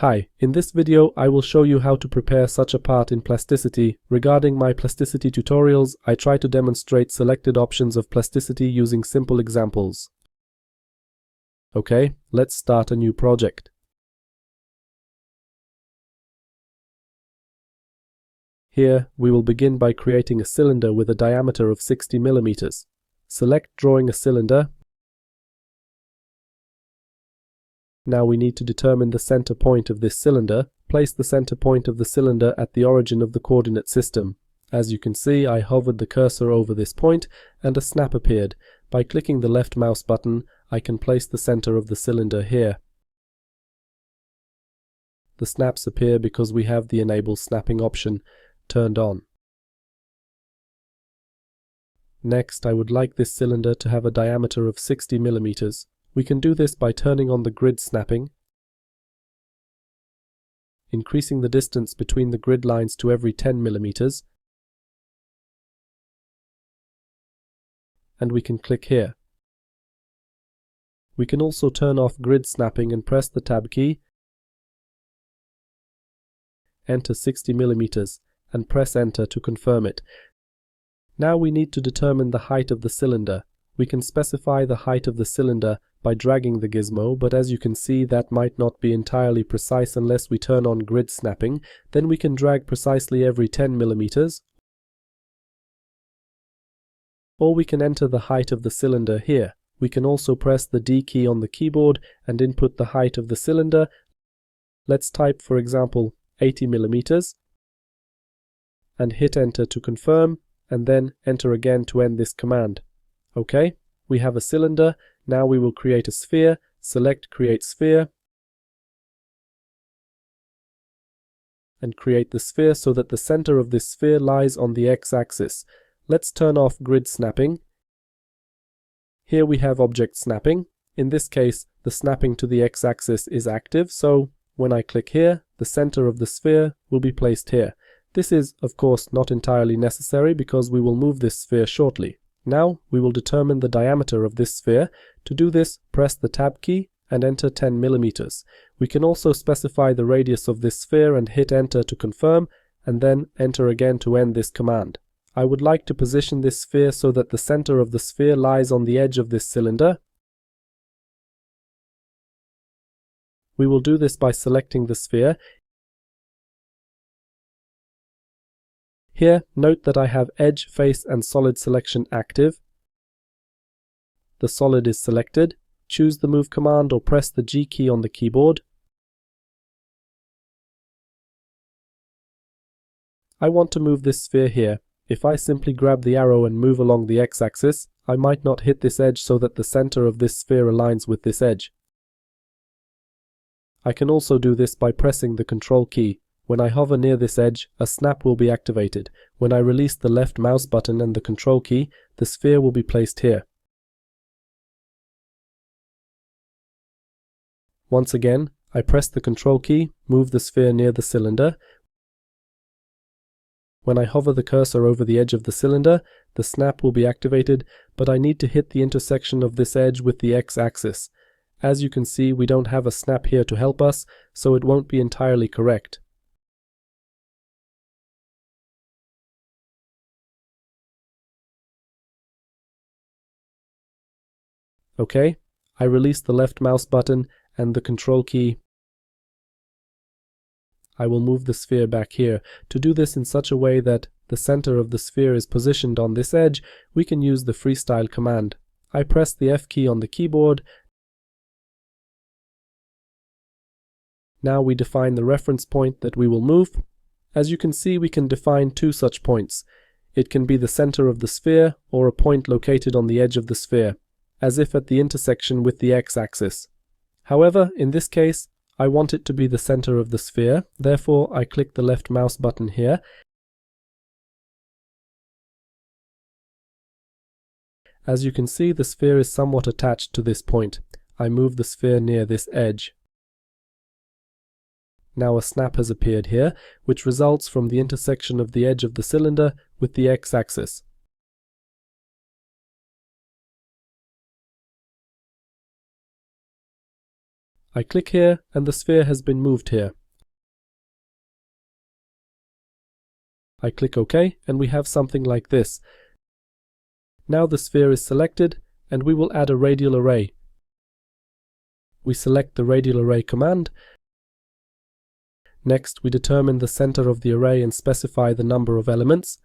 Hi, in this video I will show you how to prepare such a part in Plasticity. Regarding my Plasticity tutorials, I try to demonstrate selected options of Plasticity using simple examples. Okay, let's start a new project. Here, we will begin by creating a cylinder with a diameter of 60 mm. Select Drawing a Cylinder. Now we need to determine the center point of this cylinder. Place the center point of the cylinder at the origin of the coordinate system. As you can see, I hovered the cursor over this point and a snap appeared. By clicking the left mouse button, I can place the center of the cylinder here. The snaps appear because we have the Enable Snapping option turned on. Next, I would like this cylinder to have a diameter of 60 mm. We can do this by turning on the grid snapping, increasing the distance between the grid lines to every 10 mm, and we can click here. We can also turn off grid snapping and press the Tab key, enter 60 mm, and press Enter to confirm it. Now we need to determine the height of the cylinder. We can specify the height of the cylinder by dragging the gizmo, but as you can see that might not be entirely precise unless we turn on grid snapping. Then we can drag precisely every 10 mm, or we can enter the height of the cylinder here. We can also press the D key on the keyboard and input the height of the cylinder. Let's type, for example, 80 mm, and hit Enter to confirm, and then Enter again to end this command. Okay, we have a cylinder. Now we will create a sphere. Select Create Sphere and create the sphere so that the center of this sphere lies on the x-axis. Let's turn off grid snapping. Here we have object snapping. In this case, the snapping to the x-axis is active, so when I click here, the center of the sphere will be placed here. This is, of course, not entirely necessary because we will move this sphere shortly. Now we will determine the diameter of this sphere. To do this, press the Tab key and enter 10 mm. We can also specify the radius of this sphere and hit Enter to confirm, and then Enter again to end this command. I would like to position this sphere so that the center of the sphere lies on the edge of this cylinder. We will do this by selecting the sphere. Here, note that I have Edge, Face and Solid selection active. The solid is selected. Choose the Move command or press the G key on the keyboard. I want to move this sphere here. If I simply grab the arrow and move along the x-axis, I might not hit this edge so that the center of this sphere aligns with this edge. I can also do this by pressing the Control key. When I hover near this edge, a snap will be activated. When I release the left mouse button and the Control key, the sphere will be placed here. Once again, I press the Control key, move the sphere near the cylinder. When I hover the cursor over the edge of the cylinder, the snap will be activated, but I need to hit the intersection of this edge with the x-axis. As you can see, we don't have a snap here to help us, so it won't be entirely correct. Okay, I release the left mouse button and the Control key. I will move the sphere back here. To do this in such a way that the center of the sphere is positioned on this edge, we can use the Freestyle command. I press the F key on the keyboard. Now we define the reference point that we will move. As you can see, we can define two such points. It can be the center of the sphere or a point located on the edge of the sphere, as if at the intersection with the x-axis. However, in this case, I want it to be the center of the sphere, therefore I click the left mouse button here. As you can see, the sphere is somewhat attached to this point. I move the sphere near this edge. Now a snap has appeared here, which results from the intersection of the edge of the cylinder with the x-axis. I click here and the sphere has been moved here. I click OK and we have something like this. Now the sphere is selected and we will add a radial array. We select the radial array command. Next, we determine the center of the array and specify the number of elements.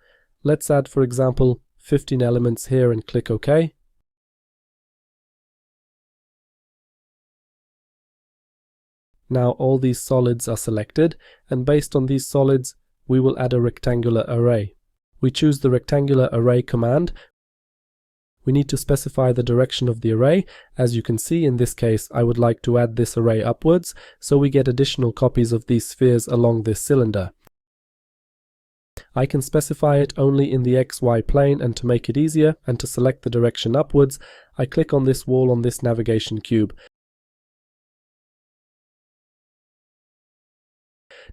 Let's add, for example, 15 elements here and click OK. Now all these solids are selected, and based on these solids, we will add a rectangular array. We choose the rectangular array command. We need to specify the direction of the array. As you can see, in this case, I would like to add this array upwards, so we get additional copies of these spheres along this cylinder. I can specify it only in the XY plane, and to make it easier, and to select the direction upwards, I click on this wall on this navigation cube.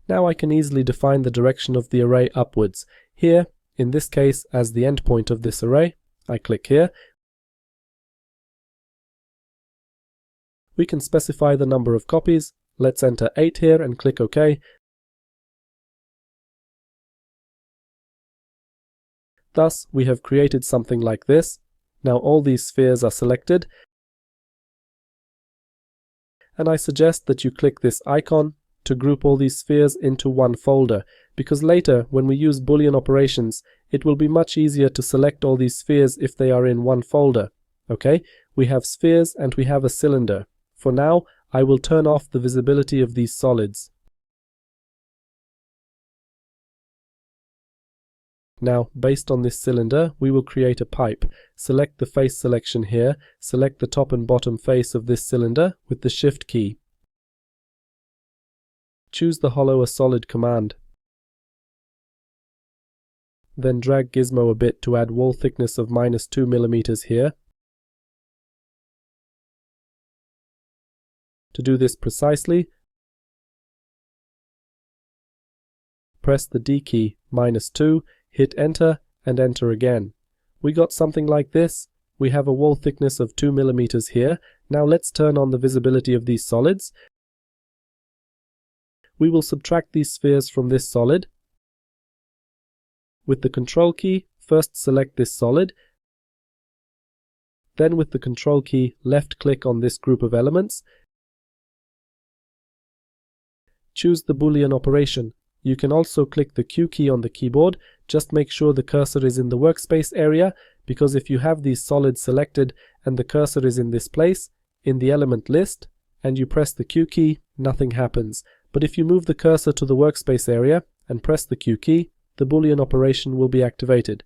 Now I can easily define the direction of the array upwards. Here, in this case, as the endpoint of this array, I click here. We can specify the number of copies. Let's enter 8 here and click OK. Thus, we have created something like this. Now all these spheres are selected. And I suggest that you click this icon to group all these spheres into one folder, because later, when we use Boolean operations, it will be much easier to select all these spheres if they are in one folder. Okay, we have spheres and we have a cylinder. For now, I will turn off the visibility of these solids. Now, based on this cylinder, we will create a pipe. Select the face selection here, select the top and bottom face of this cylinder with the Shift key. Choose the Hollow a Solid command. Then drag Gizmo a bit to add wall thickness of -2 mm here. To do this precisely, press the D key, -2, hit enter, and enter again. We got something like this. We have a wall thickness of 2 mm here. Now let's turn on the visibility of these solids. We will subtract these spheres from this solid. With the Control key, first select this solid. Then with the Control key, left-click on this group of elements. Choose the Boolean operation. You can also click the Q key on the keyboard. Just make sure the cursor is in the workspace area, because if you have these solids selected and the cursor is in this place, in the element list, and you press the Q key, nothing happens. But if you move the cursor to the workspace area and press the Q key, the Boolean operation will be activated.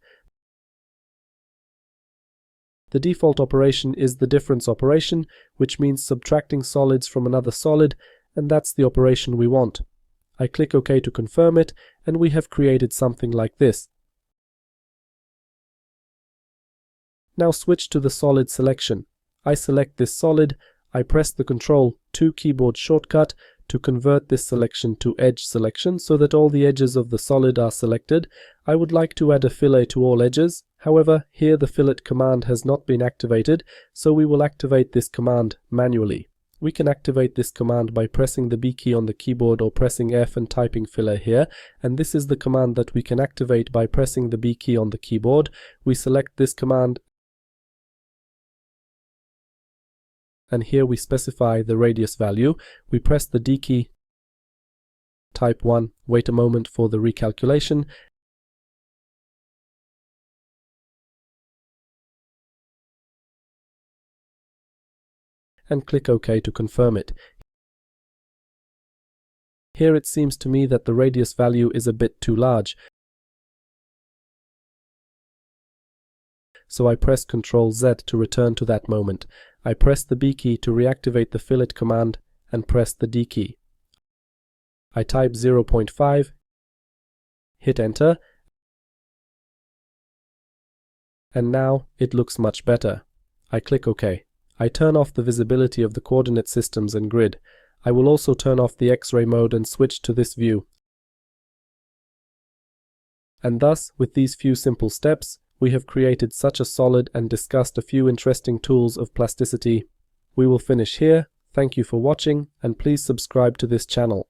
The default operation is the difference operation, which means subtracting solids from another solid, and that's the operation we want. I click OK to confirm it, and we have created something like this. Now switch to the solid selection. I select this solid, I press the Ctrl 2 keyboard shortcut to convert this selection to edge selection so that all the edges of the solid are selected. I would like to add a fillet to all edges. However, here the fillet command has not been activated, so we will activate this command manually. We can activate this command by pressing the B key on the keyboard or pressing F and typing fillet here, and this is the command that we can activate by pressing the B key on the keyboard. We select this command, and here we specify the radius value. We press the D key, type 1, wait a moment for the recalculation, and click OK to confirm it. Here it seems to me that the radius value is a bit too large, so I press Ctrl Z to return to that moment. I press the B key to reactivate the fillet command and press the D key. I type 0.5, hit enter, and now it looks much better. I click OK. I turn off the visibility of the coordinate systems and grid. I will also turn off the X-ray mode and switch to this view. And thus, with these few simple steps, we have created such a solid and discussed a few interesting tools of plasticity. We will finish here. Thank you for watching, and please subscribe to this channel.